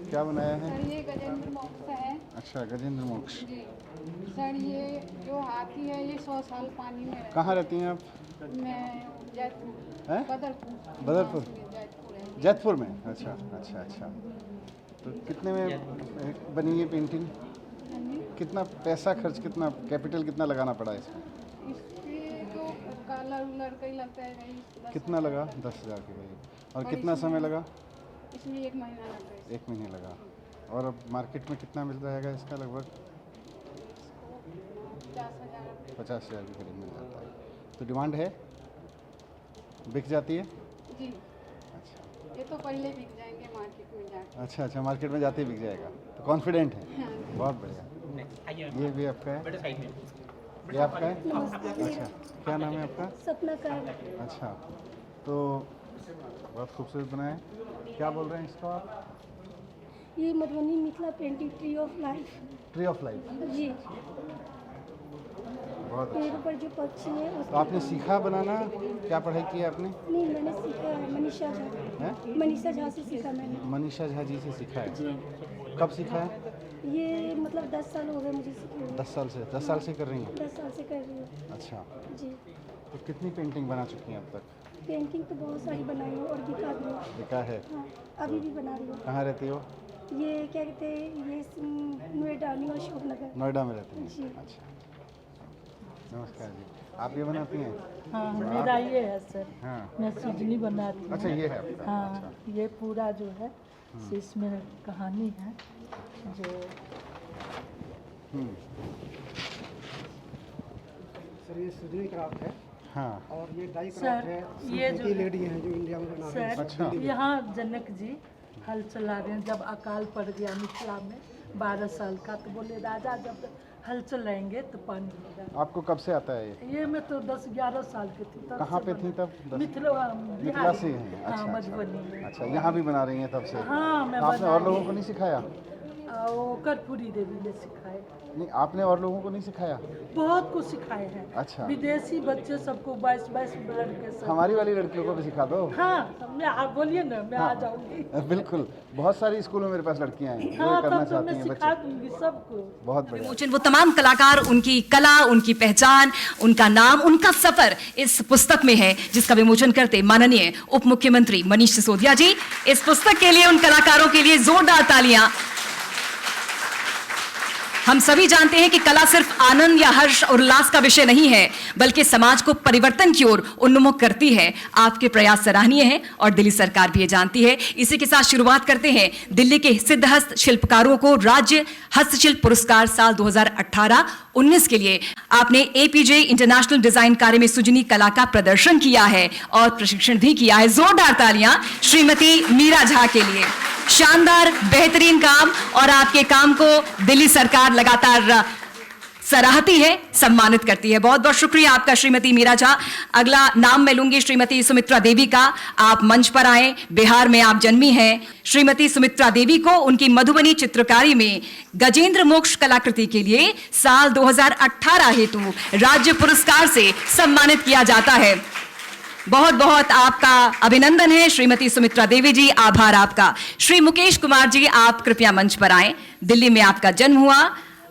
क्या बनाया है? सर ये गजेंद्र मोक्ष है। अच्छा, गजेंद्र मोक्ष। जी सर, ये जो हाथी है ये 100 साल पानी में रहता कहाँ रहती हैं आप? है। मैं जैतपुर, हैं? बदरपुर। बदरपुर? जैतपुर है। जैतपुर में? अच्छा अच्छा अच्छा। तो कितने में बनी ये पेंटिंग? हाँ जी। कितना पैसा खर्च, कितना कैपिटल कितना लगाना पड़ा इसमें? इसके तो कलर उलर का ही लगता है कहीं 10। कितना लगा? 10,000 के करीब। और और कितना इसमें- समय लगा? इसमें 1 महीना लगता है। 1 महीने लगा। और अब मार्केट में कितना मिल जाएगा इसका? लगभग 50,000। 50,000 के करीब मिल जाता है। तो डिमांड है, बिक जाती है? जी अच्छा ये तो पहले बिक जाएंगे मार्केट में जाकर। अच्छा अच्छा, मार्केट में जाते ही बिक जाएगा, तो कॉन्फिडेंट है। हाँ जी। बहुत बढ़िया। ये भी आपका है? ये आपका है? अच्छा, क्या नाम है आपका? सपना का अच्छा, तो बहुत खूबसूरत बनाया है। क्या बोल रहे हैं इसको आप? ये Madhubani Mithila painting tree of life. Tree of life. जी, बहुत पेड़ अच्छा। पर जो पक्षी है तो आपने सीखा बनाना? क्या पढ़ाई की है आपने? नहीं, मैंने सीखा है मनीषा झा। हैं? मनीषा झा से सीखा मैंने। मनीषा झा जी से सीखा है। जी, कब सीखा है? ये मतलब 10 साल हो गए मुझे सीखे हुए। 10 साल से? 10 साल से कर रही हैं? 10 साल से कर रही हूँ। अच्छा, जी, तो कितनी पेंटिंग बना चुकी हैं अब तक? पेंटिंग तो बहुत सारी बनाई हूँ और बिका भी हूँ। लिखा है? हाँ, अभी भी बना रही हूँ। कहाँ रहती हो? ये क्या कहते हैं, ये नोएडा न्यू अशोक नगर। नोएडा में रहती हैं? जी। अच्छा, नमस्कार जी। आप ये बनाती हैं? हाँ, मेरा ये है सर। हाँ। मैं सजनी बनाती हूँ। अच्छा, ये है आपका? हाँ, अच्छा। ये पूरा जो है सो इसमें कहानी है जो हम्म, सर ये सजनी क्राफ्ट है हाँ। और ये डाई सर, क्राफ्ट है। ये जो की लेडी हैं जो इंडिया में बना रही हैं। सर अच्छा। यहाँ जनक जी हल चला रहे हैं। जब अकाल पड़ गया मिथिला में 12 साल का, तो बोले राजा जब हल चलाएंगे तो पानी होगा। आपको कब से आता है ये? ये मैं तो 10-11 साल की थी तब कहाँ से पे बना- थी तब? मिथिला मिथिला बिहार से हैं? हाँ, अच्छा मधुबनी में। अच्छा, यहाँ भी बना रही हैं तब से? हाँ, मैं तो आपने बना और रही लोगों को नहीं सिखाया? वो कर्पूरी देवी ने सिखाए। नहीं, आपने और लोगों को नहीं सिखाया? बहुत कुछ सिखाए हैं। अच्छा। विदेशी बच्चे सबको 22 लड़के सब। हमारी वाली लड़कियों को भी सिखा दो। हाँ, मैं आप बोलिए ना, मैं हाँ। आ जाऊंगी। बिल्कुल, बहुत सारी स्कूलों में मेरे पास लड़कियां हैं जो ये हाँ, करना तब तो चाहती मैं हैं सिखा बच्चे। दूंगी सबको। बहुत बढ़िया। विमोचन वो तमाम कलाकार, उनकी कला, उनकी पहचान, उनका नाम, उनका सफर इस पुस्तक में है, जिसका विमोचन करते माननीय उप मुख्यमंत्री मनीष सिसोदिया जी। इस पुस्तक के लिए, उन कलाकारों के लिए जोरदार तालियां। हम सभी जानते हैं कि कला सिर्फ आनंद या हर्ष और उल्लास का विषय नहीं है, बल्कि समाज को परिवर्तन की ओर उन्मुख करती है। आपके प्रयास सराहनीय हैं और दिल्ली सरकार भी ये जानती है। इसी के साथ शुरुआत करते हैं दिल्ली के सिद्धहस्त शिल्पकारों को राज्य हस्तशिल्प पुरस्कार साल 2018-19 के लिए। आपने एपीजे इंटरनेशनल डिजाइन कार्य में सुजनी कला का प्रदर्शन किया है और प्रशिक्षण भी किया है। जोरदार तालियां श्रीमती मीरा झा के लिए। शानदार, बेहतरीन काम, और आपके काम को दिल्ली सरकार लगातार सराहती है, सम्मानित करती है। बहुत बहुत शुक्रिया आपका श्रीमती मीरा झा। अगला नाम मैं लूंगी श्रीमती सुमित्रा देवी का। आप मंच पर आए, बिहार में आप जन्मी हैं। श्रीमती सुमित्रा देवी को उनकी मधुबनी चित्रकारी में गजेंद्र मोक्ष कलाकृति के लिए साल 2018 हेतु राज्य पुरस्कार से सम्मानित किया जाता है। बहुत बहुत आपका अभिनंदन है श्रीमती सुमित्रा देवी जी, आभार आपका। श्री मुकेश कुमार जी, आप कृपया मंच पर आएं। दिल्ली में आपका जन्म हुआ।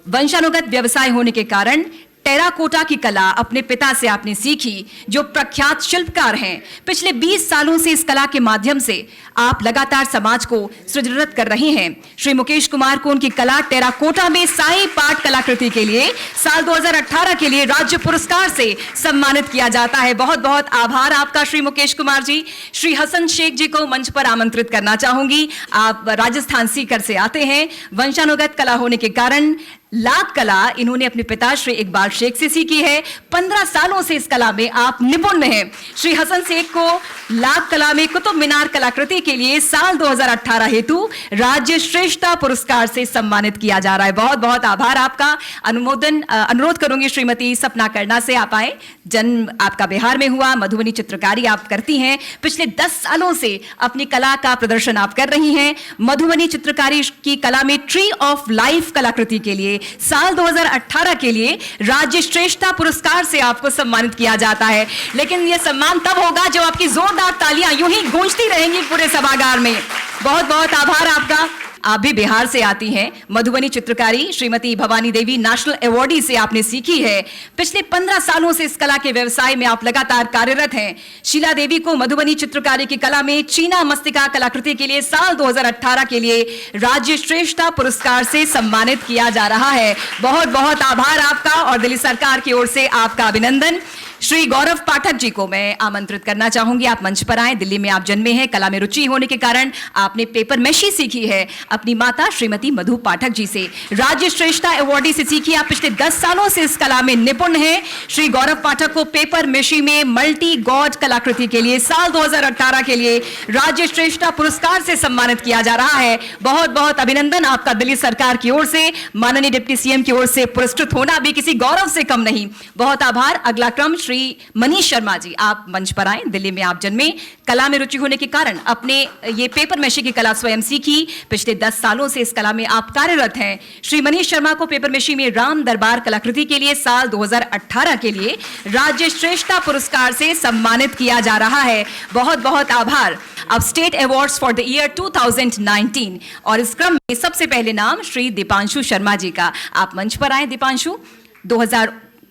वंशानुगत व्यवसाय होने के कारण टेराकोटा की कला अपने पिता से आपने सीखी, जो प्रख्यात शिल्पकार हैं। पिछले 20 सालों से इस कला के माध्यम से आप लगातार समाज को सृजनरत कर रही हैं। श्री मुकेश कुमार को उनकी कला टेराकोटा में साई पाट कलाकृति के लिए साल 2018 के लिए राज्य पुरस्कार से सम्मानित किया जाता है। बहुत बहुत आभार आपका श्री मुकेश कुमार जी। श्री हसन शेख जी को मंच पर आमंत्रित करना चाहूंगी। आप राजस्थान सीकर से आते हैं। वंशानुगत कला होने के कारण लाख कला इन्होंने अपने पिता श्री इकबाल शेख से सीखी है। 15 सालों से इस कला में आप निपुण हैं। श्री हसन शेख को लाख कला में कुतुब मीनार कलाकृति के लिए साल 2018 हेतु राज्य श्रेष्ठता पुरस्कार से सम्मानित किया जा रहा है। बहुत बहुत आभार आपका। अनुरोध करूंगी श्रीमती सपना करना से, आप आए। जन्म आपका बिहार में हुआ, मधुबनी चित्रकारी आप करती हैं। पिछले 10 सालों से अपनी कला का प्रदर्शन आप कर रही हैं। मधुबनी चित्रकारी की कला में ट्री ऑफ लाइफ कलाकृति के लिए साल 2018 के लिए राज्य श्रेष्ठता पुरस्कार से आपको सम्मानित किया जाता है। लेकिन यह सम्मान तब होगा जब आपकी जोरदार तालियां यूं ही गूंजती रहेंगी पूरे सभागार में। बहुत बहुत आभार आपका। आप भी बिहार से आती हैं। मधुबनी चित्रकारी श्रीमती भवानी देवी नेशनल अवार्डी से आपने सीखी है। पिछले 15 सालों से इस कला के व्यवसाय में आप लगातार कार्यरत हैं। शीला देवी को मधुबनी चित्रकारी की कला में चीना मस्तिका कलाकृति के लिए साल 2018 के लिए राज्य श्रेष्ठता पुरस्कार से सम्मानित किया जा रहा है। बहुत बहुत आभार आपका और दिल्ली सरकार की ओर से आपका अभिनंदन। श्री गौरव पाठक जी को मैं आमंत्रित करना चाहूंगी, आप मंच पर आए। दिल्ली में आप जन्मे हैं, कला में रुचि होने के कारण आपने पेपर मेशी सीखी है अपनी माता श्रीमती मधु पाठक जी से। राज्य श्रेष्ठता अवार्डी से सीखी, आप पिछले 10 सालों से इस कला में निपुण हैं। श्री गौरव पाठक को पेपर मेशी में मल्टी गॉड कलाकृति के लिए साल 2018 के लिए राज्य श्रेष्ठता पुरस्कार से सम्मानित किया जा रहा है। बहुत बहुत अभिनंदन आपका दिल्ली सरकार की ओर से, माननीय डिप्टी सीएम की ओर से पुरस्कृत होना भी किसी गौरव से कम नहीं। बहुत आभार। अगला क्रम श्री मनीष शर्मा जी, आप मंच पर आए। दिल्ली में आप जन्मे, कला में रुचि होने के कारण अपने ये पेपर मेशी की कला स्वयं सीखी। पिछले 10 सालों से इस कला में आप कार्यरत हैं। श्री मनीष शर्मा को पेपर मेशी में राम दरबार कलाकृति के लिए साल 2018 के लिए राज्य श्रेष्ठता पुरस्कार से सम्मानित किया जा रहा है। बहुत बहुत आभार। अब state awards for the year 2019 और इस क्रम में सबसे पहले नाम श्री दीपांशु शर्मा जी का। आप मंच पर आए। दीपांशु,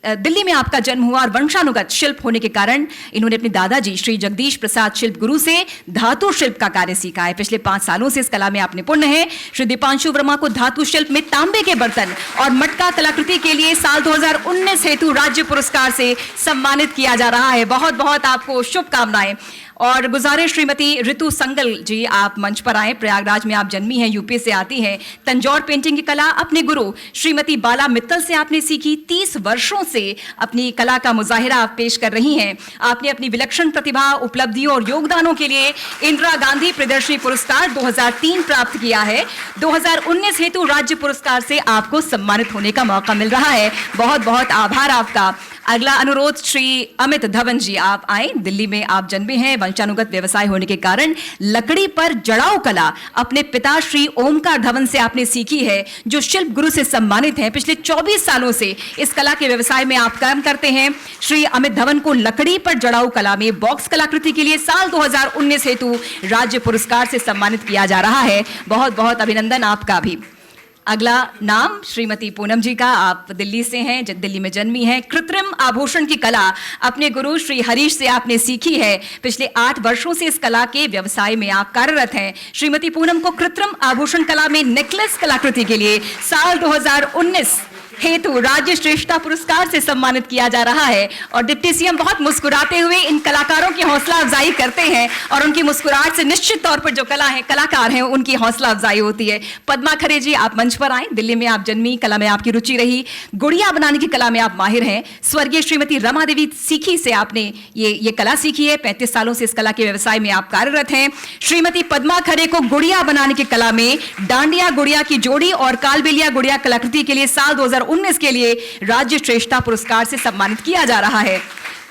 दिल्ली में आपका जन्म हुआ और वंशानुगत शिल्प होने के कारण इन्होंने अपने दादाजी श्री जगदीश प्रसाद शिल्प गुरु से धातु शिल्प का कार्य सीखा है। पिछले 5 सालों से इस कला में आप निपुण हैं। श्री दीपांशु वर्मा को धातु शिल्प में तांबे के बर्तन और मटका कलाकृति के लिए साल 2019 हेतु राज्य पुरस्कार से सम्मानित किया जा रहा है। बहुत बहुत आपको शुभकामनाएं। और गुजारिश श्रीमती ऋतु संगल जी, आप मंच पर आए। प्रयागराज में आप जन्मी हैं, यूपी से आती हैं। तंजौर पेंटिंग की कला अपने गुरु श्रीमती बाला मित्तल से आपने सीखी। 30 वर्षों से अपनी कला का मुजाहिरा आप पेश कर रही हैं। आपने अपनी विलक्षण प्रतिभा, उपलब्धियों और योगदानों के लिए इंदिरा गांधी प्रियदर्शनी पुरस्कार 2003 प्राप्त किया है। 2019 हेतु राज्य पुरस्कार से आपको सम्मानित होने का मौका मिल रहा है। बहुत बहुत आभार आपका। अगला अनुरोध श्री अमित धवन जी, आप आए। दिल्ली में आप जन्मे हैं, वंशानुगत व्यवसाय होने के कारण लकड़ी पर जड़ाऊ कला अपने पिता श्री ओमकार धवन से आपने सीखी है, जो शिल्प गुरु से सम्मानित हैं। पिछले 24 सालों से इस कला के व्यवसाय में आप काम करते हैं। श्री अमित धवन को लकड़ी पर जड़ाऊ कला में बॉक्स कलाकृति के लिए साल 2019 हेतु राज्य पुरस्कार से सम्मानित किया जा रहा है। बहुत बहुत अभिनंदन आपका भी। अगला नाम श्रीमती पूनम जी का, आप दिल्ली से हैं, दिल्ली में जन्मी हैं। कृत्रिम आभूषण की कला अपने गुरु श्री हरीश से आपने सीखी है। पिछले 8 वर्षों से इस कला के व्यवसाय में आप कार्यरत हैं। श्रीमती पूनम को कृत्रिम आभूषण कला में नेकलेस कलाकृति के लिए साल 2019 हेतु राज्य श्रेष्ठता पुरस्कार से सम्मानित किया जा रहा है। और डिप्टी सीएम बहुत मुस्कुराते हुए इन कलाकारों की हौसला अफजाई करते हैं और उनकी मुस्कुराहट से निश्चित तौर पर जो कलाकार हैं उनकी हौसला अफजाई होती है। पद्मा खरे जी, आप मंच पर आए। दिल्ली में आप जन्मी, कला में आपकी रुचि रही। गुड़िया बनाने की कला में आप माहिर हैं। स्वर्गीय श्रीमती रमा देवी सीखी से आपने ये कला सीखी है। 35 सालों से इस कला के व्यवसाय में आप कार्यरत हैं। श्रीमती पद्मा खरे को गुड़िया बनाने की कला में डांडिया गुड़िया की जोड़ी और कालबेलिया गुड़िया कलाकृति के लिए साल 2019 के लिए राज्य श्रेष्ठता पुरस्कार से सम्मानित किया जा रहा है।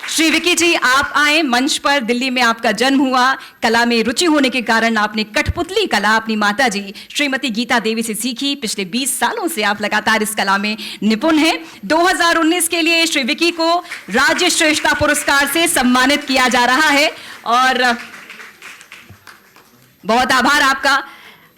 श्री विकी जी, आप आए मंच पर। दिल्ली में आपका जन्म हुआ, कला में रुचि होने के कारण आपने कठपुतली कला अपनी माता जी श्रीमती गीता देवी से सीखी। पिछले 20 सालों से आप लगातार इस कला में निपुण हैं। 2019 के लिए श्री विकी को राज्य श्रेष्ठता पुरस्कार से सम्मानित किया जा रहा है और बहुत आभार आपका।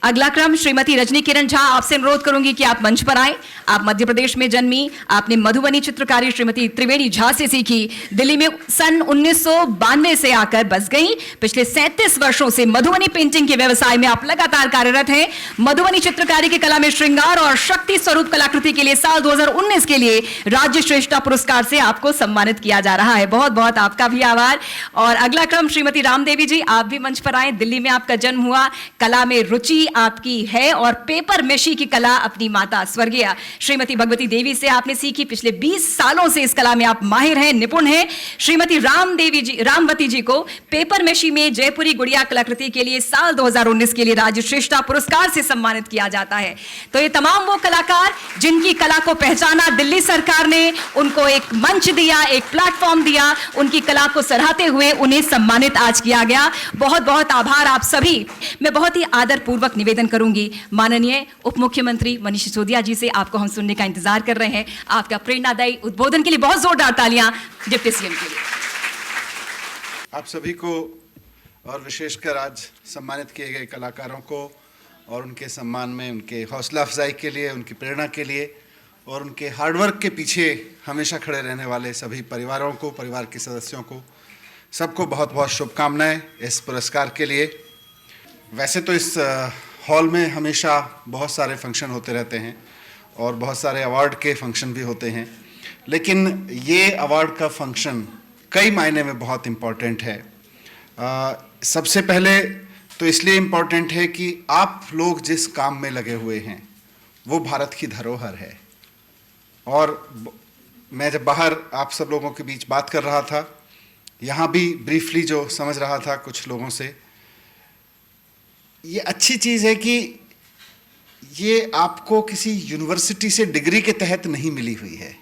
अगला क्रम श्रीमती रजनी किरण झा, आपसे अनुरोध करूंगी कि आप मंच पर आए। आप मध्य प्रदेश में जन्मी, आपने मधुबनी चित्रकारी श्रीमती त्रिवेणी झा से सीखी। दिल्ली में सन 1992 से आकर बस गई। पिछले 37 वर्षों से मधुबनी पेंटिंग के व्यवसाय में आप लगातार कार्यरत हैं। मधुबनी चित्रकारी की कला में श्रृंगार और शक्ति स्वरूप कलाकृति के लिए साल 2019 के लिए राज्य श्रेष्ठता पुरस्कार से आपको सम्मानित किया जा रहा है। बहुत बहुत आपका भी आभार। और अगला क्रम श्रीमती रामदेवी जी, आप भी मंच पर आए। दिल्ली में आपका जन्म हुआ, कला में रुचि आपकी है और पेपर मेशी की कला अपनी माता स्वर्गीय श्रीमती भगवती देवी से आपने सीखी। पिछले 20 सालों से इस कला में आप माहिर हैं, निपुण हैं। श्रीमती रामवती जी को पेपर मेशी में जयपुरी गुड़िया कलाकृति के लिए साल 2019 के लिए राज्य श्रेष्ठता पुरस्कार से सम्मानित किया जाता है। तो ये तमाम वो कलाकार जिनकी कला को पहचाना दिल्ली सरकार ने, उनको एक मंच दिया, एक प्लेटफॉर्म दिया, उनकी कला को सराहते हुए उन्हें सम्मानित आज किया गया। बहुत बहुत आभार आप सभी। मैं बहुत ही आदर पूर्वक निवेदन करूंगी माननीय उप मुख्यमंत्री मनीष सिसोदिया जी से, आपको हम सुनने का इंतजार कर रहे हैं। आपका प्रेरणादायी उद्बोधन के लिए बहुत जोरदार तालियां डिप्टी सीएम के लिए। आप सभी को और विशेषकर आज सम्मानित किए गए कलाकारों को और उनके सम्मान में, उनके हौसला अफजाई के लिए, उनकी प्रेरणा के लिए और उनके हार्डवर्क के पीछे हमेशा खड़े रहने वाले सभी परिवारों को, परिवार के सदस्यों को, सबको बहुत बहुत शुभकामनाएं इस पुरस्कार के लिए। वैसे तो इस हॉल में हमेशा बहुत सारे फंक्शन होते रहते हैं और बहुत सारे अवार्ड के फंक्शन भी होते हैं, लेकिन ये अवार्ड का फंक्शन कई मायने में बहुत इम्पॉर्टेंट है। सबसे पहले तो इसलिए इम्पॉर्टेंट है कि आप लोग जिस काम में लगे हुए हैं वो भारत की धरोहर है। और मैं जब बाहर आप सब लोगों के बीच बात कर रहा था, यहाँ भी ब्रीफली जो समझ रहा था कुछ लोगों से, ये अच्छी चीज़ है कि ये आपको किसी यूनिवर्सिटी से डिग्री के तहत नहीं मिली हुई है।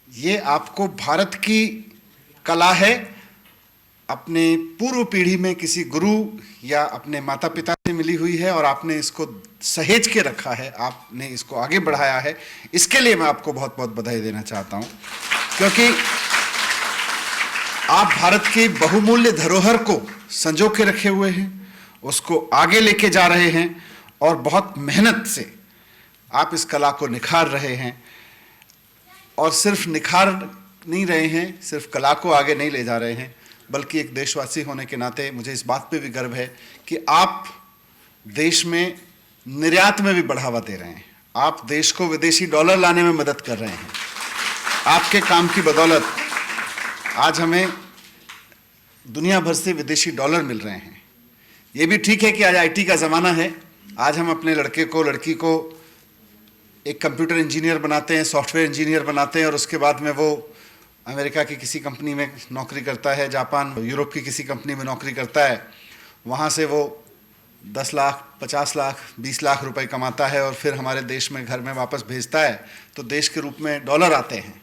ये आपको भारत की कला है, अपने पूर्व पीढ़ी में किसी गुरु या अपने माता पिता से मिली हुई है और आपने इसको सहेज के रखा है, आपने इसको आगे बढ़ाया है। इसके लिए मैं आपको बहुत बहुत बधाई देना चाहता हूँ, क्योंकि आप भारत की बहुमूल्य धरोहर को संजो के रखे हुए हैं, उसको आगे लेके जा रहे हैं और बहुत मेहनत से आप इस कला को निखार रहे हैं। और सिर्फ निखार नहीं रहे हैं, सिर्फ कला को आगे नहीं ले जा रहे हैं, बल्कि एक देशवासी होने के नाते मुझे इस बात पे भी गर्व है कि आप देश में निर्यात में भी बढ़ावा दे रहे हैं। आप देश को विदेशी डॉलर लाने में मदद कर रहे हैं। आपके काम की बदौलत आज हमें दुनिया भर से विदेशी डॉलर मिल रहे हैं। ये भी ठीक है कि आज आईटी का ज़माना है। आज हम अपने लड़के को, लड़की को एक कंप्यूटर इंजीनियर बनाते हैं, सॉफ्टवेयर इंजीनियर बनाते हैं और उसके बाद में वो अमेरिका की किसी कंपनी में नौकरी करता है, जापान, यूरोप की किसी कंपनी में नौकरी करता है। वहाँ से वो 10 लाख, 50 लाख, 20 लाख रुपए कमाता है और फिर हमारे देश में घर में वापस भेजता है, तो देश के रूप में डॉलर आते हैं।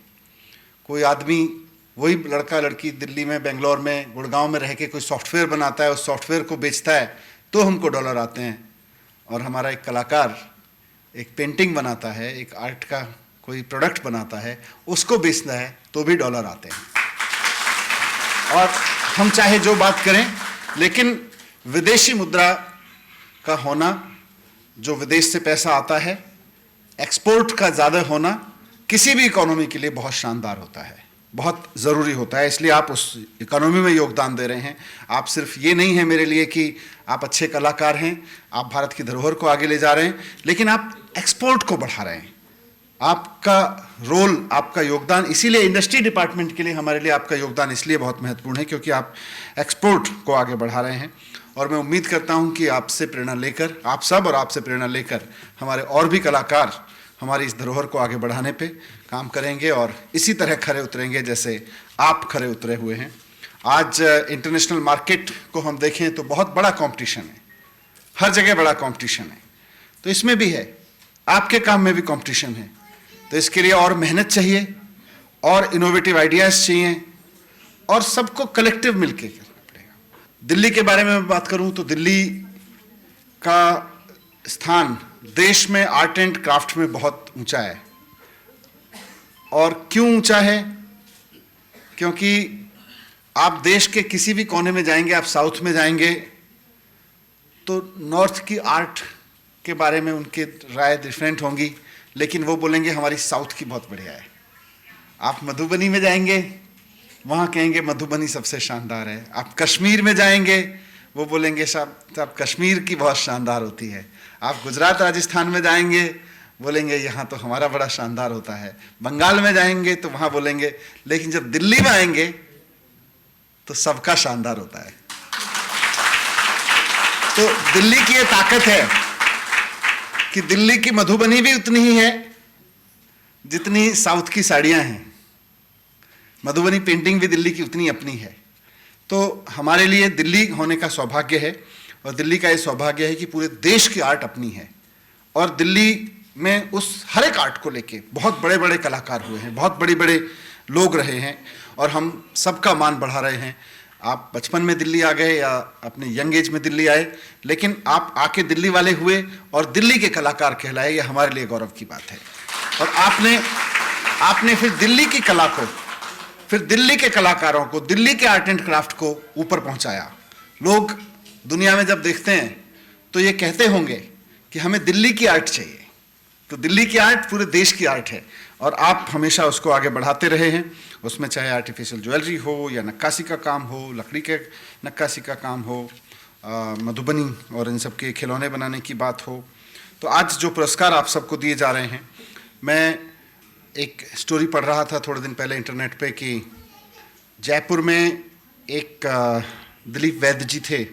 कोई आदमी, वही लड़का लड़की दिल्ली में, बेंगलोर में, गुड़गांव में रह के कोई सॉफ्टवेयर बनाता है, उस सॉफ्टवेयर को बेचता है तो हमको डॉलर आते हैं। और हमारा एक कलाकार एक पेंटिंग बनाता है, एक आर्ट का कोई प्रोडक्ट बनाता है, उसको बेचना है तो भी डॉलर आते हैं। और हम चाहे जो बात करें, लेकिन विदेशी मुद्रा का होना, जो विदेश से पैसा आता है, एक्सपोर्ट का ज़्यादा होना किसी भी इकोनॉमी के लिए बहुत शानदार होता है, बहुत ज़रूरी होता है। इसलिए आप उस इकोनॉमी में योगदान दे रहे हैं। आप सिर्फ ये नहीं है मेरे लिए कि आप अच्छे कलाकार हैं, आप भारत की धरोहर को आगे ले जा रहे हैं, लेकिन आप एक्सपोर्ट को बढ़ा रहे हैं। आपका रोल, आपका योगदान, इसीलिए इंडस्ट्री डिपार्टमेंट के लिए हमारे लिए आपका योगदान इसलिए बहुत महत्वपूर्ण है क्योंकि आप एक्सपोर्ट को आगे बढ़ा रहे हैं। और मैं उम्मीद करता हूं कि आपसे प्रेरणा लेकर, आप सब और आपसे प्रेरणा लेकर हमारे और भी कलाकार हमारी इस धरोहर को आगे बढ़ाने पे काम करेंगे और इसी तरह खरे उतरेंगे जैसे आप खरे उतरे हुए हैं। आज इंटरनेशनल मार्केट को हम देखें तो बहुत बड़ा कंपटीशन है, हर जगह बड़ा कंपटीशन है, तो इसमें भी है, आपके काम में भी कंपटीशन है। तो इसके लिए और मेहनत चाहिए और इनोवेटिव आइडियाज़ चाहिए और सबको कलेक्टिव मिलके करना पड़ेगा। दिल्ली के बारे में मैं बात करूं तो दिल्ली का स्थान देश में आर्ट एंड क्राफ्ट में बहुत ऊंचा है। और क्यों ऊंचा है? क्योंकि आप देश के किसी भी कोने में जाएंगे, आप साउथ में जाएंगे तो नॉर्थ की आर्ट के बारे में उनकी राय डिफरेंट होंगी, लेकिन वो बोलेंगे हमारी साउथ की बहुत बढ़िया है। आप मधुबनी में जाएंगे, वहाँ कहेंगे मधुबनी सबसे शानदार है। आप कश्मीर में जाएंगे, वो बोलेंगे साहब कश्मीर की बहुत शानदार होती है। आप गुजरात, राजस्थान में जाएंगे, बोलेंगे यहाँ तो हमारा बड़ा शानदार होता है। बंगाल में जाएंगे तो वहाँ बोलेंगे, लेकिन जब दिल्ली में आएंगे तो सबका शानदार होता है। तो दिल्ली की ये ताकत है कि दिल्ली की मधुबनी भी उतनी ही है जितनी साउथ की साड़ियाँ हैं। मधुबनी पेंटिंग भी दिल्ली की उतनी अपनी है। तो हमारे लिए दिल्ली होने का सौभाग्य है और दिल्ली का ये सौभाग्य है कि पूरे देश की आर्ट अपनी है। और दिल्ली में उस हर एक आर्ट को लेके बहुत बड़े बड़े कलाकार हुए हैं, बहुत बड़े बड़े लोग रहे हैं और हम सबका मान बढ़ा रहे हैं। आप बचपन में दिल्ली आ गए या अपने यंग एज में दिल्ली आए, लेकिन आप आके दिल्ली वाले हुए और दिल्ली के कलाकार कहलाए, ये हमारे लिए गौरव की बात है। और आपने फिर दिल्ली की कला को, फिर दिल्ली के कलाकारों को, दिल्ली के आर्ट एंड क्राफ्ट को ऊपर पहुंचाया। लोग दुनिया में जब देखते हैं तो ये कहते होंगे कि हमें दिल्ली की आर्ट चाहिए, तो दिल्ली की आर्ट पूरे देश की आर्ट है और आप हमेशा उसको आगे बढ़ाते रहे हैं। उसमें चाहे आर्टिफिशियल ज्वेलरी हो या नक्काशी का काम हो, लकड़ी के नक्काशी का काम हो, मधुबनी और इन सब के खिलौने बनाने की बात हो। तो आज जो पुरस्कार आप सबको दिए जा रहे हैं, मैं एक स्टोरी पढ़ रहा था थोड़े दिन पहले इंटरनेट पे कि जयपुर में एक दिलीप वैद्य जी थे।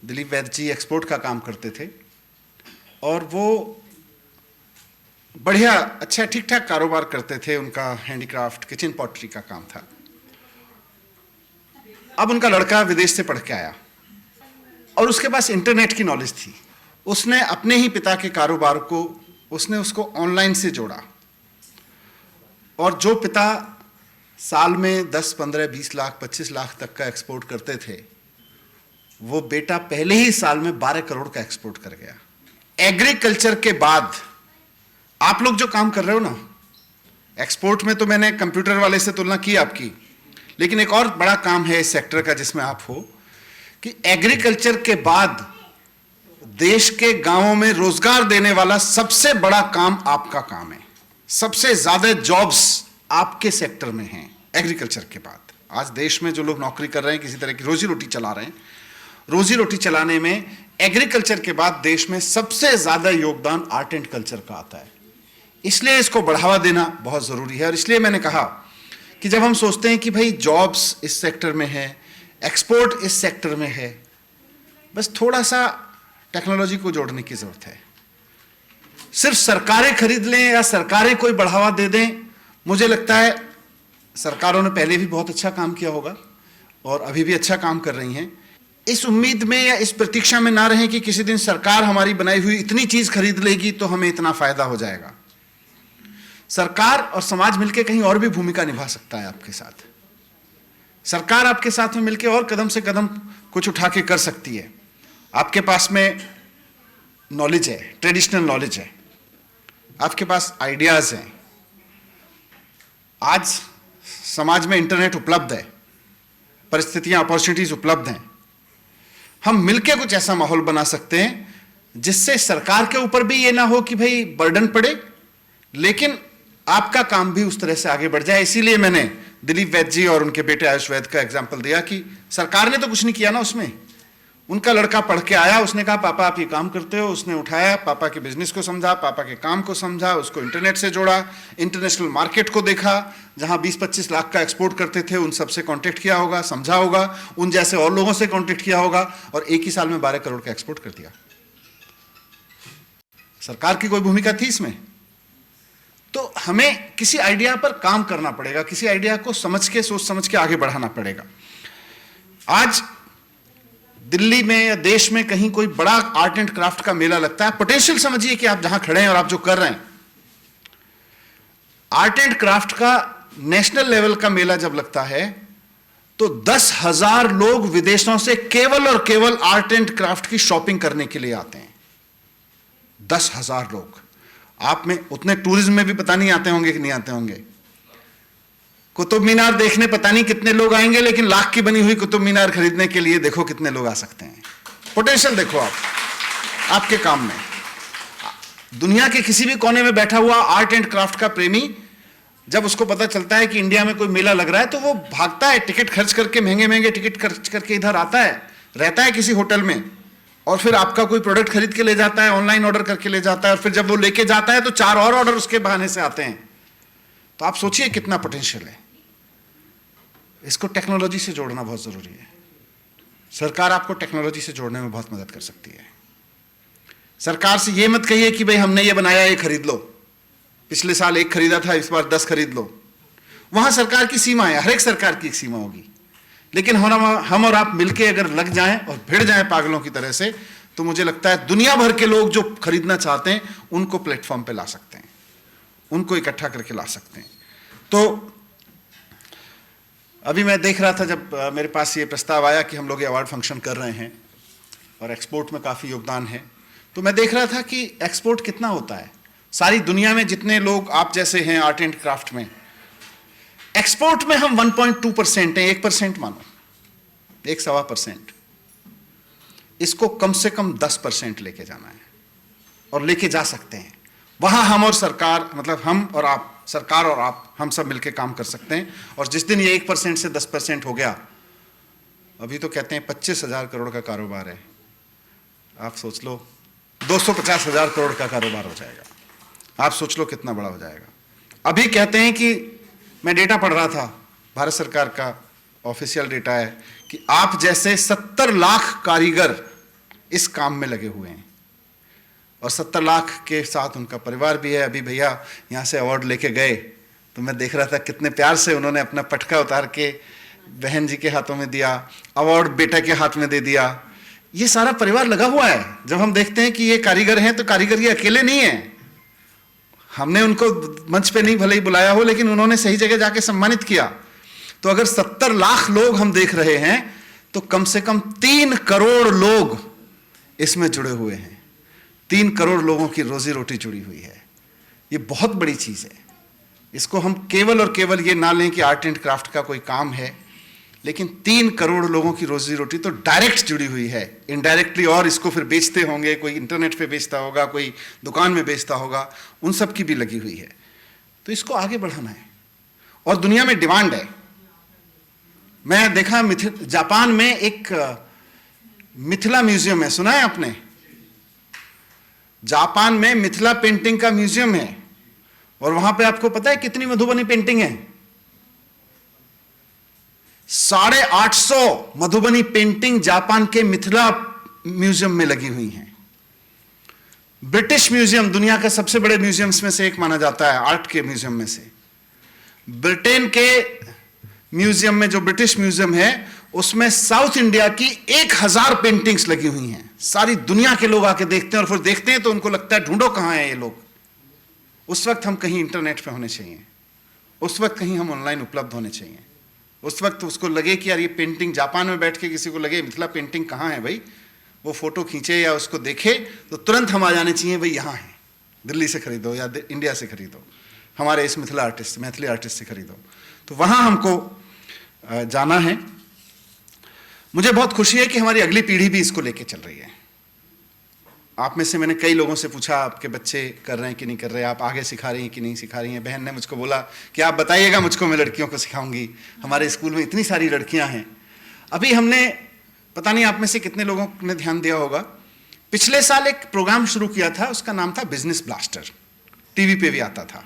दिलीप वैद्य जी एक्सपोर्ट का काम करते थे और वो बढ़िया अच्छा ठीक ठाक कारोबार करते थे। उनका हैंडीक्राफ्ट किचन पॉटरी का काम था। अब उनका लड़का विदेश से पढ़ के आया और उसके पास इंटरनेट की नॉलेज थी। उसने अपने ही पिता के कारोबार को उसको ऑनलाइन से जोड़ा और जो पिता साल में 10, 15, 20 लाख, 25 लाख तक का एक्सपोर्ट करते थे, वो बेटा पहले ही साल में 12 करोड़ का एक्सपोर्ट कर गया। एग्रीकल्चर के बाद आप लोग जो काम कर रहे हो ना, एक्सपोर्ट में तो मैंने कंप्यूटर वाले से तुलना की आपकी, लेकिन एक और बड़ा काम है इस सेक्टर का जिसमें आप हो कि एग्रीकल्चर के बाद देश के गांवों में रोजगार देने वाला सबसे बड़ा काम आपका काम है। सबसे ज्यादा जॉब्स आपके सेक्टर में हैं एग्रीकल्चर के बाद। आज देश में जो लोग नौकरी कर रहे हैं, किसी तरह की रोजी रोटी चला रहे हैं, रोजी रोटी चलाने में एग्रीकल्चर के बाद देश में सबसे ज्यादा योगदान आर्ट एंड कल्चर का आता है। इसलिए इसको बढ़ावा देना बहुत जरूरी है। और इसलिए मैंने कहा कि जब हम सोचते हैं कि भाई जॉब्स इस सेक्टर में है, एक्सपोर्ट इस सेक्टर में है, बस थोड़ा सा टेक्नोलॉजी को जोड़ने की जरूरत है। सिर्फ सरकारें खरीद लें या सरकारें कोई बढ़ावा दे दें, मुझे लगता है सरकारों ने पहले भी बहुत अच्छा काम किया होगा और अभी भी अच्छा काम कर रही हैं। इस उम्मीद में या इस प्रतीक्षा में ना रहें कि किसी दिन सरकार हमारी बनाई हुई इतनी चीज खरीद लेगी तो हमें इतना फायदा हो जाएगा। सरकार और समाज मिलकर कहीं और भी भूमिका निभा सकता है आपके साथ। सरकार आपके साथ में मिलकर और कदम से कदम कुछ उठा के कर सकती है। आपके पास में नॉलेज है, ट्रेडिशनल नॉलेज है, आपके पास आइडियाज हैं। आज समाज में इंटरनेट उपलब्ध है, परिस्थितियां, अपॉर्चुनिटीज उपलब्ध हैं। हम मिलकर कुछ ऐसा माहौल बना सकते हैं जिससे सरकार के ऊपर भी ये ना हो कि भाई बर्डन पड़े, लेकिन आपका काम भी उस तरह से आगे बढ़ जाए। इसीलिए मैंने दिलीप वैद्य जी और उनके बेटे आयुष वैद्य का एग्जाम्पल दिया कि सरकार ने तो कुछ नहीं किया ना, उसमें उनका लड़का पढ़ के आया, उसने कहा पापा आप ये काम करते हो, उसने उठाया, पापा के बिजनेस को समझा, पापा के काम को समझा, उसको इंटरनेट से जोड़ा, इंटरनेशनल मार्केट को देखा, जहां 20-25 लाख का एक्सपोर्ट करते थे उन सबसे कांटेक्ट किया होगा, समझा होगा, उन जैसे और लोगों से कांटेक्ट किया होगा और एक ही साल में 12 करोड़ का एक्सपोर्ट कर दिया। सरकार की कोई भूमिका थी इसमें? तो हमें किसी आइडिया पर काम करना पड़ेगा, किसी आइडिया को समझ के, सोच समझ के आगे बढ़ाना पड़ेगा। आज दिल्ली में या देश में कहीं कोई बड़ा आर्ट एंड क्राफ्ट का मेला लगता है, पोटेंशियल समझिए कि आप जहां खड़े हैं और आप जो कर रहे हैं, आर्ट एंड क्राफ्ट का नेशनल लेवल का मेला जब लगता है तो 10,000 लोग विदेशों से केवल और केवल आर्ट एंड क्राफ्ट की शॉपिंग करने के लिए आते हैं। 10,000 लोग। आप में उतने टूरिज्म में भी पता नहीं आते होंगे कि नहीं आते होंगे। कुतुब मीनार देखने पता नहीं कितने लोग आएंगे, लेकिन लाख की बनी हुई कुतुब मीनार खरीदने के लिए देखो कितने लोग आ सकते हैं। पोटेंशियल देखो आप आपके काम में। दुनिया के किसी भी कोने में बैठा हुआ आर्ट एंड क्राफ्ट का प्रेमी जब उसको पता चलता है कि इंडिया में कोई मेला लग रहा है तो वो भागता है, टिकट खर्च करके, महंगे महंगे टिकट खर्च करके इधर आता है, रहता है किसी होटल में और फिर आपका कोई प्रोडक्ट खरीद के ले जाता है, ऑनलाइन ऑर्डर करके ले जाता है और फिर जब वो लेके जाता है तो 4 और ऑर्डर उसके बहाने से आते हैं। तो आप सोचिए कितना पोटेंशियल है। इसको टेक्नोलॉजी से जोड़ना बहुत जरूरी है। सरकार आपको टेक्नोलॉजी से जोड़ने में बहुत मदद कर सकती है। सरकार से ये मत कहिए कि भाई हमने ये बनाया, ये खरीद लो, पिछले साल 1 खरीदा था, इस बार 10 खरीद लो। वहां सरकार की सीमा है, हर एक सरकार की एक सीमा होगी। लेकिन हम और आप मिलके अगर लग जाएं और भिड़ जाएं पागलों की तरह से, तो मुझे लगता है दुनिया भर के लोग जो खरीदना चाहते हैं उनको प्लेटफॉर्म पे ला सकते हैं, उनको इकट्ठा करके ला सकते हैं। तो अभी मैं देख रहा था जब मेरे पास ये प्रस्ताव आया कि हम लोग ये अवार्ड फंक्शन कर रहे हैं और एक्सपोर्ट में काफ़ी योगदान है, तो मैं देख रहा था कि एक्सपोर्ट कितना होता है। सारी दुनिया में जितने लोग आप जैसे हैं आर्ट एंड क्राफ्ट में, एक्सपोर्ट में हम 1.2% हैं, 1% मानो, 1.25%। इसको कम से कम 10% लेके जाना है। और लेके जा सकते हैं। वहाँ हम और सरकार, मतलब हम और आप, सरकार और आप, हम सब मिलकर काम कर सकते हैं। और जिस दिन ये 1% से 10% हो गया, अभी तो कहते हैं 25,000 करोड़ का कारोबार है, आप सोच लो 250,000 करोड़ का कारोबार हो जाएगा। आप सोच लो कितना बड़ा हो जाएगा। अभी कहते हैं कि मैं डेटा पढ़ रहा था, भारत सरकार का ऑफिशियल डेटा है कि आप जैसे 70 लाख कारीगर इस काम में लगे हुए हैं, और 70 लाख के साथ उनका परिवार भी है। अभी भैया यहाँ से अवार्ड लेके गए तो मैं देख रहा था कितने प्यार से उन्होंने अपना पटका उतार के बहन जी के हाथों में दिया, अवार्ड बेटा के हाथ में दे दिया। ये सारा परिवार लगा हुआ है। जब हम देखते हैं कि ये कारीगर हैं तो कारीगर ये अकेले नहीं है, हमने उनको मंच पे नहीं भले ही बुलाया हो, लेकिन उन्होंने सही जगह जाके सम्मानित किया। तो अगर 70 लाख लोग हम देख रहे हैं तो कम से कम 3 करोड़ लोग इसमें जुड़े हुए हैं। 3 करोड़ लोगों की रोजी रोटी जुड़ी हुई है। ये बहुत बड़ी चीज है। इसको हम केवल और केवल ये ना लें कि आर्ट एंड क्राफ्ट का कोई काम है, लेकिन 3 करोड़ लोगों की रोजी रोटी तो डायरेक्ट जुड़ी हुई है, इनडायरेक्टली और इसको फिर बेचते होंगे, कोई इंटरनेट पे बेचता होगा, कोई दुकान में बेचता होगा, उन सब की भी लगी हुई है। तो इसको आगे बढ़ाना है और दुनिया में डिमांड है। मैं देखा जापान में एक मिथिला म्यूजियम है, सुना है आपने? जापान में मिथिला पेंटिंग का म्यूजियम है और वहां पे आपको पता है कितनी मधुबनी पेंटिंग है? 850 मधुबनी पेंटिंग जापान के मिथिला म्यूजियम में लगी हुई हैं। ब्रिटिश म्यूजियम दुनिया के सबसे बड़े म्यूजियम्स में से एक माना जाता है, आर्ट के म्यूजियम में से। ब्रिटेन के म्यूजियम में, जो ब्रिटिश म्यूजियम है, उसमें साउथ इंडिया की 1000 पेंटिंग्स लगी हुई हैं। सारी दुनिया के लोग आके देखते हैं और फिर देखते हैं तो उनको लगता है ढूंढो कहां है ये लोग। उस वक्त हम कहीं इंटरनेट पे होने चाहिए, उस वक्त कहीं हम ऑनलाइन उपलब्ध होने चाहिए, उस वक्त उसको लगे कि यार ये पेंटिंग, जापान में बैठ के किसी को लगे मिथिला पेंटिंग कहाँ है भाई, वो फोटो खींचे या उसको देखे तो तुरंत हम आ जाने चाहिए, भाई यहाँ है, दिल्ली से खरीदो या इंडिया से खरीदो, हमारे इस मिथिला आर्टिस्ट, मैथिली आर्टिस्ट से खरीदो। तो वहाँ हमको जाना है। मुझे बहुत खुशी है कि हमारी अगली पीढ़ी भी इसको लेके चल रही है। आप में से मैंने कई लोगों से पूछा आपके बच्चे कर रहे हैं कि नहीं कर रहे, आप आगे सिखा रही हैं कि नहीं सिखा रही हैं। बहन ने मुझको बोला कि आप बताइएगा मुझको, मैं लड़कियों को सिखाऊंगी, हमारे स्कूल में इतनी सारी लड़कियां हैं। अभी हमने, पता नहीं आप में से कितने लोगों ने ध्यान दिया होगा, पिछले साल एक प्रोग्राम शुरू किया था, उसका नाम था बिजनेस ब्लास्टर, टीवी पे भी आता था।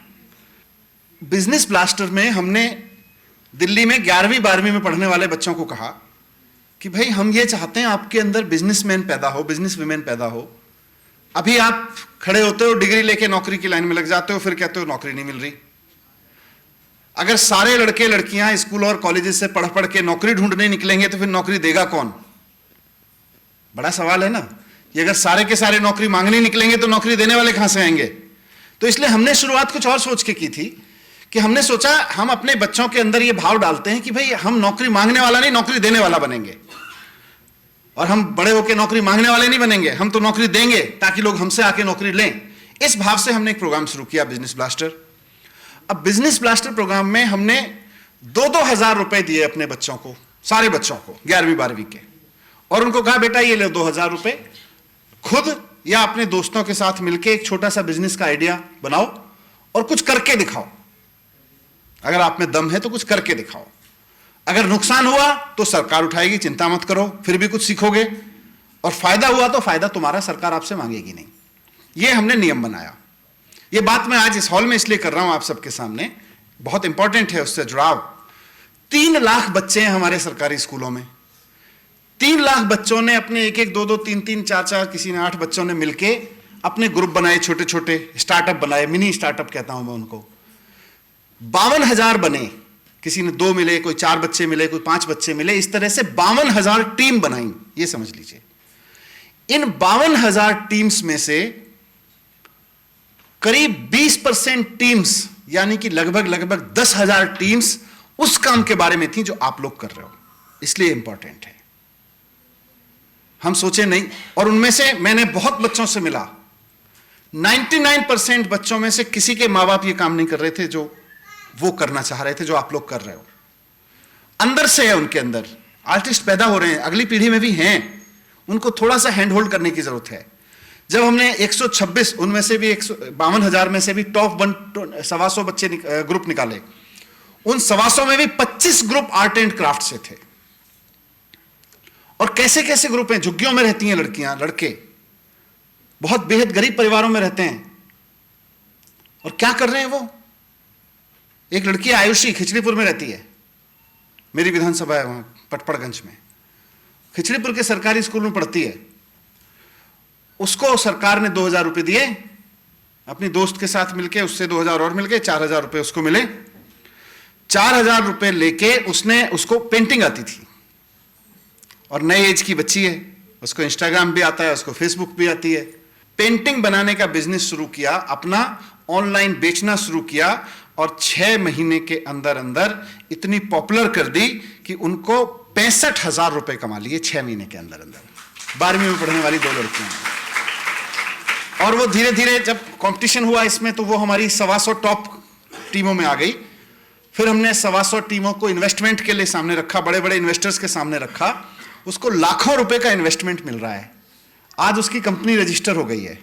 बिजनेस ब्लास्टर में हमने दिल्ली में 11वीं 12वीं में पढ़ने वाले बच्चों को कहा कि भाई हम ये चाहते हैं आपके अंदर बिजनेसमैन पैदा हो, बिजनेस वुमेन पैदा हो। अभी आप खड़े होते हो, डिग्री लेके नौकरी की लाइन में लग जाते हो, फिर कहते हो नौकरी नहीं मिल रही। अगर सारे लड़के लड़कियां स्कूल और कॉलेजेस से पढ़ पढ़ के नौकरी ढूंढने निकलेंगे तो फिर नौकरी देगा कौन? बड़ा सवाल है ना। ये अगर सारे के सारे नौकरी मांगने निकलेंगे तो नौकरी देने वाले कहां से आएंगे? तो इसलिए हमने शुरुआत कुछ और सोच के की थी कि हमने सोचा हम अपने बच्चों के अंदर ये भाव डालते हैं कि भाई हम नौकरी मांगने वाला नहीं, नौकरी देने वाला बनेंगे। और हम बड़े होकर नौकरी मांगने वाले नहीं बनेंगे, हम तो नौकरी देंगे ताकि लोग हमसे आके नौकरी लें। इस भाव से हमने एक प्रोग्राम शुरू किया, बिजनेस ब्लास्टर। अब बिजनेस ब्लास्टर प्रोग्राम में हमने 2-2 हजार रुपए दिए अपने बच्चों को, सारे बच्चों को 11वीं 12वीं के, और उनको कहा बेटा ये ले 2000 रुपए, खुद या अपने दोस्तों के साथ मिलकर एक छोटा सा बिजनेस का आइडिया बनाओ और कुछ करके दिखाओ। अगर आप में दम है तो कुछ करके दिखाओ। अगर नुकसान हुआ तो सरकार उठाएगी, चिंता मत करो, फिर भी कुछ सीखोगे, और फायदा हुआ तो फायदा तुम्हारा, सरकार आपसे मांगेगी नहीं। यह हमने नियम बनाया। यह बात मैं आज इस हॉल में इसलिए कर रहा हूं आप सबके सामने, बहुत इंपॉर्टेंट है उससे जुड़ाव। 3 लाख बच्चे हैं हमारे सरकारी स्कूलों में। 3 लाख बच्चों ने अपने 1-1, 2-2, 3-3, 4-4, किसी ने 8 बच्चों ने मिलके अपने ग्रुप बनाए, छोटे छोटे स्टार्टअप बनाए, मिनी स्टार्टअप कहता हूं मैं उनको। 52,000 बने, किसी ने 2 मिले, कोई 4 बच्चे मिले, कोई 5 बच्चे मिले, इस तरह से 52,000 टीम बनाई। ये समझ लीजिए, इन 52,000 टीम्स में से करीब 20% टीम्स, यानी कि लगभग 10,000 टीम्स उस काम के बारे में थी जो आप लोग कर रहे हो। इसलिए इंपॉर्टेंट है, हम सोचे नहीं। और उनमें से मैंने बहुत बच्चों से मिला, 99% बच्चों में से किसी के मां बाप ये काम नहीं कर रहे थे जो वो करना चाह रहे थे, जो आप लोग कर रहे हो। अंदर से है, उनके अंदर आर्टिस्ट पैदा हो रहे हैं, अगली पीढ़ी में भी हैं, उनको थोड़ा सा हैंड होल्ड करने की जरूरत है। जब हमने 126 उनमें से भी 52,000 में से भी टॉप 125 बच्चे ग्रुप निकाले, उन 125 में भी 25 ग्रुप आर्ट एंड क्राफ्ट से थे। और कैसे कैसे ग्रुप हैं, झुग्गियों में रहती हैं लड़कियां, लड़के बहुत बेहद गरीब परिवारों में रहते हैं। और क्या कर रहे हैं वो? एक लड़की आयुषी खिचड़ीपुर में रहती है, मेरी विधानसभा है वहां पटपड़गंज में, खिचड़ीपुर के सरकारी स्कूल में पढ़ती है। उसको सरकार ने 2,000 रुपए दिए, अपनी दोस्त के साथ मिलके, उससे 2,000 और मिल गए, 4,000 रुपए उसको मिले। 4,000 रुपए लेके उसको पेंटिंग आती थी, और नए एज की बच्ची है, उसको इंस्टाग्राम भी आता है, उसको फेसबुक भी आती है। पेंटिंग बनाने का बिजनेस शुरू किया, अपना ऑनलाइन बेचना शुरू किया, और 6 महीने के अंदर अंदर इतनी पॉपुलर कर दी कि उनको 65,000 रुपए कमा लिए 6 महीने के अंदर अंदर। 12वीं में पढ़ने वाली 2 लड़कियां, और वो धीरे धीरे जब कंपटीशन हुआ इसमें, तो वो हमारी 125 टॉप टीमों में आ गई। फिर हमने 125 टीमों को इन्वेस्टमेंट के लिए सामने रखा, बड़े बड़े इन्वेस्टर्स के सामने रखा, उसको लाखों रुपए का इन्वेस्टमेंट मिल रहा है। आज उसकी कंपनी रजिस्टर हो गई है।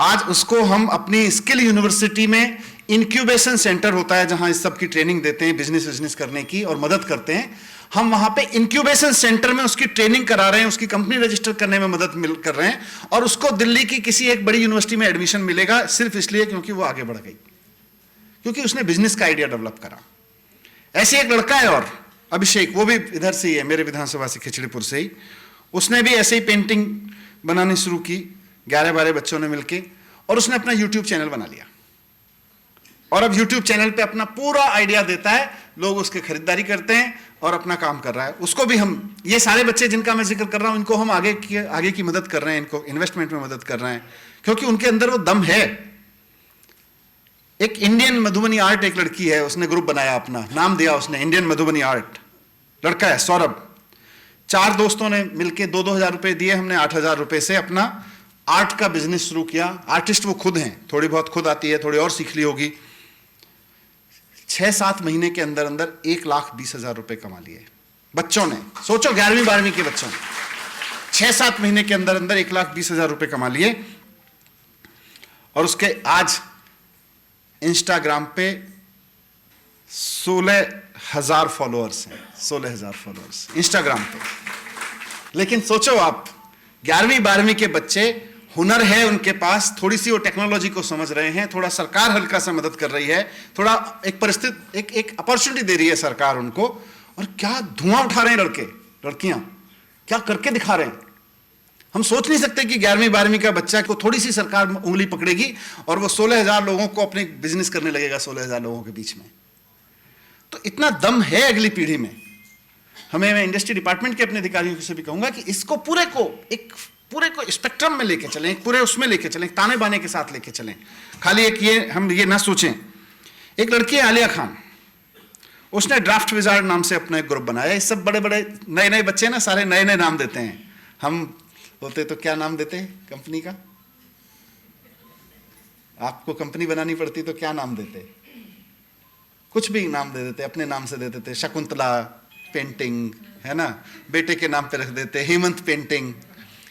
आज उसको हम अपनी स्किल यूनिवर्सिटी में, इंक्यूबेशन सेंटर होता है जहां इस सब की ट्रेनिंग देते हैं, बिजनेस करने की और मदद करते हैं, हम वहां पे इंक्यूबेशन सेंटर में उसकी ट्रेनिंग करा रहे हैं, उसकी कंपनी रजिस्टर करने में मदद कर रहे हैं, और उसको दिल्ली की किसी एक बड़ी यूनिवर्सिटी में एडमिशन मिलेगा सिर्फ इसलिए क्योंकि वो आगे बढ़ गई, क्योंकि उसने बिजनेस का आइडिया डेवलप करा। ऐसे एक लड़का है और अभिषेक, वो भी इधर से ही है, मेरे विधानसभा से खिचड़ीपुर से ही। उसने भी ऐसे ही पेंटिंग बनानी शुरू की 11-12 बच्चों ने मिलके, और उसने अपना यूट्यूब चैनल बना लिया, और अब यूट्यूब चैनल पे अपना पूरा आइडिया देता है, लोग उसके खरीदारी करते हैं और अपना काम कर रहा है। उसको भी हम, ये सारे बच्चे जिनका मैं जिक्र कर रहा हूं, इनको हम आगे की मदद कर रहे हैं, इनको इन्वेस्टमेंट में मदद कर रहे हैं, क्योंकि उनके अंदर वो दम है। एक इंडियन मधुबनी आर्ट, एक लड़की है, उसने ग्रुप बनाया, अपना नाम दिया उसने इंडियन मधुबनी आर्ट। लड़का है सौरभ। 4 दोस्तों ने मिलकर 2,000 रुपए दिए, हमने 8,000 रुपए से अपना आर्ट का बिजनेस शुरू किया। आर्टिस्ट वो खुद हैं, थोड़ी बहुत खुद आती है, थोड़ी और सीख ली होगी। 6-7 महीने के अंदर अंदर 1,20,000 रुपए कमा लिए बच्चों ने। सोचो 11वीं-12वीं के बच्चों ने 6-7 महीने के अंदर अंदर 1,20,000 रुपए कमा लिए। और उसके आज इंस्टाग्राम पे 16,000 फॉलोअर्स हैं, 16,000 फॉलोअर्स इंस्टाग्राम पे। लेकिन सोचो आप, 11वीं-12वीं के बच्चे, हुनर है उनके पास, थोड़ी सी वो टेक्नोलॉजी को समझ रहे हैं, थोड़ा सरकार हल्का सा मदद कर रही है, थोड़ा एक परिस्थिति, एक अपॉर्चुनिटी दे रही है सरकार उनको, और क्या धुआं उठा रहे हैं लड़के लड़कियां, क्या करके दिखा रहे हैं। हम सोच नहीं सकते कि 11वीं-12वीं का बच्चा को थोड़ी सी सरकार उंगली पकड़ेगी और वो 16,000 लोगों को अपने बिजनेस करने लगेगा, 16,000 लोगों के बीच में। तो इतना दम है अगली पीढ़ी में। मैं इंडस्ट्री डिपार्टमेंट के अपने अधिकारियों से भी कहूंगा कि इसको पूरे को स्पेक्ट्रम में लेके चलें, पूरे उसमें लेके चलें, ताने बाने के साथ लेके चलें। खाली हम ये ना सोचें। एक लड़की है आलिया खान, उसने ड्राफ्ट विजार्ड नाम से अपना एक ग्रुप बनाया। इस सब बड़े बड़े नए नए बच्चे ना, सारे नए नए नाम देते हैं। हम होते तो क्या नाम देते कंपनी का? आपको कंपनी बनानी पड़ती तो क्या नाम देते? कुछ भी नाम दे देते, अपने नाम से दे देते। शकुंतला पेंटिंग है ना, बेटे के नाम पे रख देते, हेमंत पेंटिंग।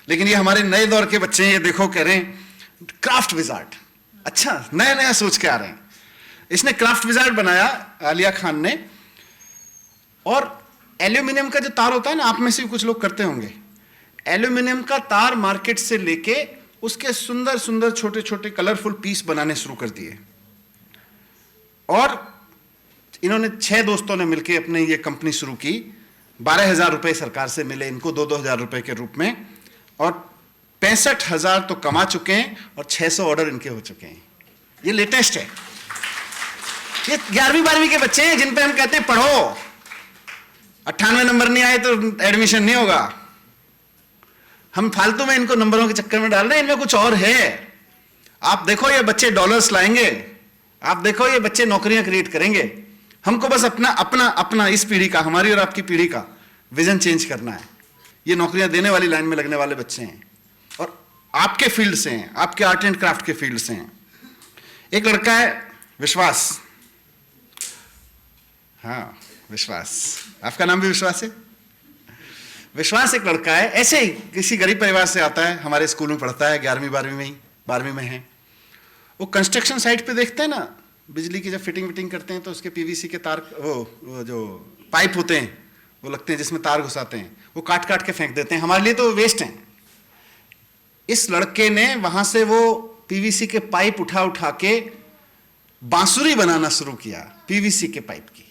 लेकिन ये हमारे नए दौर के बच्चे हैं, ये देखो कह रहे हैं क्राफ्ट विजार्ड। अच्छा, नया नया सोच के आ रहे हैं। इसने क्राफ्ट विजार्ड बनाया आलिया खान ने। और एल्यूमिनियम का जो तार होता है ना, आप में से भी कुछ लोग करते होंगे, एल्यूमिनियम का तार मार्केट से लेके उसके सुंदर सुंदर छोटे छोटे कलरफुल पीस बनाने शुरू कर दिए। और इन्होंने 6 दोस्तों ने मिलकर अपने ये कंपनी शुरू की। 12,000 रुपए सरकार से मिले इनको 2-2 रुपए के रूप में, और 65,000 तो कमा चुके हैं और 600 ऑर्डर इनके हो चुके हैं। ये लेटेस्ट है। ये 11वीं-12वीं के बच्चे हैं जिन पे हम कहते हैं पढ़ो, 98 नंबर नहीं आए तो एडमिशन नहीं होगा। हम फालतू में इनको नंबरों के चक्कर में डाल रहे हैं, इनमें कुछ और है। आप देखो ये बच्चे डॉलर्स लाएंगे, आप देखो ये बच्चे नौकरियां क्रिएट करेंगे। हमको बस अपना इस पीढ़ी का, हमारी और आपकी पीढ़ी का विजन चेंज करना है। ये नौकरियां देने वाली लाइन में लगने वाले बच्चे हैं और आपके फील्ड से हैं, आपके आर्ट एंड क्राफ्ट के फील्ड से हैं। एक लड़का है विश्वास, हाँ विश्वास, आपका नाम भी विश्वास है। विश्वास एक लड़का है, ऐसे ही किसी गरीब परिवार से आता है, हमारे स्कूल में पढ़ता है, 11वीं 12वीं में है। वो कंस्ट्रक्शन साइट पे देखते हैं ना, बिजली की जब फिटिंग करते हैं तो उसके पीवीसी के तार, वो जो पाइप होते हैं वो लगते हैं जिसमें तार घुसाते हैं, वो काट काट के फेंक देते हैं, हमारे लिए तो वेस्ट हैं। इस लड़के ने वहां से वो पीवीसी के पाइप उठा के बांसुरी बनाना शुरू किया, पीवीसी के पाइप की।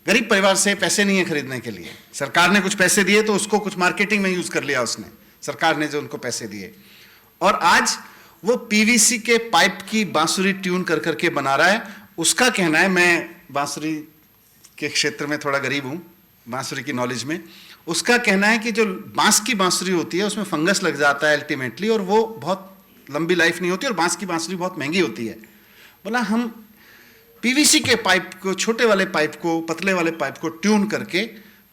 गरीब परिवार से पैसे नहीं है खरीदने के लिए, सरकार ने कुछ पैसे दिए तो उसको कुछ मार्केटिंग में यूज कर लिया उसने, सरकार ने जो उनको पैसे दिए, और आज वो पीवीसी के पाइप की बांसुरी ट्यून कर करके बना रहा है। उसका कहना है, मैं बांसुरी के क्षेत्र में थोड़ा गरीब हूं, बांसुरी की नॉलेज में, उसका कहना है कि जो बांस की बांसुरी होती है उसमें फंगस लग जाता है अल्टीमेटली, और वो बहुत लंबी लाइफ नहीं होती, और बांस की बांसुरी बहुत महंगी होती है। बोला हम पीवीसी के पाइप को, छोटे वाले पाइप को, पतले वाले पाइप को ट्यून करके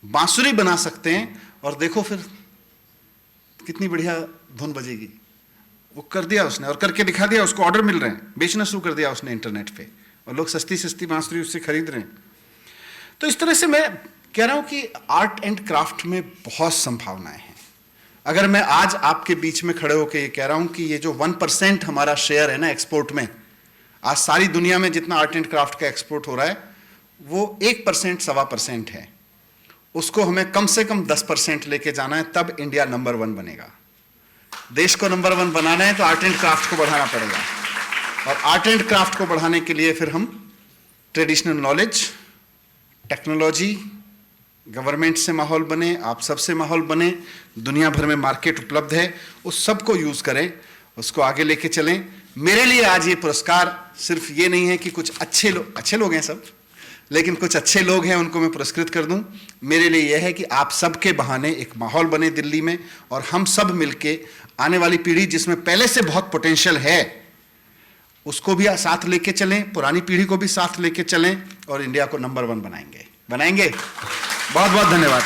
बांसुरी बना सकते हैं, और देखो फिर कितनी बढ़िया धुन बजेगी। वो कर दिया उसने, और करके दिखा दिया, उसको ऑर्डर मिल रहे हैं, बेचना शुरू कर दिया उसने इंटरनेट पे, और लोग सस्ती सस्ती बांसुरी उससे खरीद रहे हैं। तो इस तरह से मैं कह रहा हूं कि आर्ट एंड क्राफ्ट में बहुत संभावनाएं हैं। अगर मैं आज आपके बीच में खड़े होकर ये कह रहा हूं कि ये जो 1% हमारा शेयर है ना एक्सपोर्ट में, आज सारी दुनिया में जितना आर्ट एंड क्राफ्ट का एक्सपोर्ट हो रहा है वो 1%, 1.25% है, उसको हमें कम से कम 10% लेके जाना है, तब इंडिया नंबर 1 बनेगा। देश को नंबर 1 बनाना है तो आर्ट एंड क्राफ्ट को बढ़ाना पड़ेगा, और आर्ट एंड क्राफ्ट को बढ़ाने के लिए फिर हम ट्रेडिशनल नॉलेज, टेक्नोलॉजी, गवर्नमेंट से माहौल बने, आप सबसे माहौल बने, दुनिया भर में मार्केट उपलब्ध है, उस सब को यूज करें, उसको आगे लेके चलें। मेरे लिए आज ये पुरस्कार सिर्फ ये नहीं है कि कुछ अच्छे लोग हैं सब, लेकिन कुछ अच्छे लोग हैं उनको मैं पुरस्कृत कर दूं। मेरे लिए यह है कि आप सबके बहाने एक माहौल बने दिल्ली में, और हम सब मिलके आने वाली पीढ़ी जिसमें पहले से बहुत पोटेंशियल है उसको भी साथ लेके चलें, पुरानी पीढ़ी को भी साथ लेके चलें, और इंडिया को नंबर 1 बनाएंगे। बहुत बहुत धन्यवाद।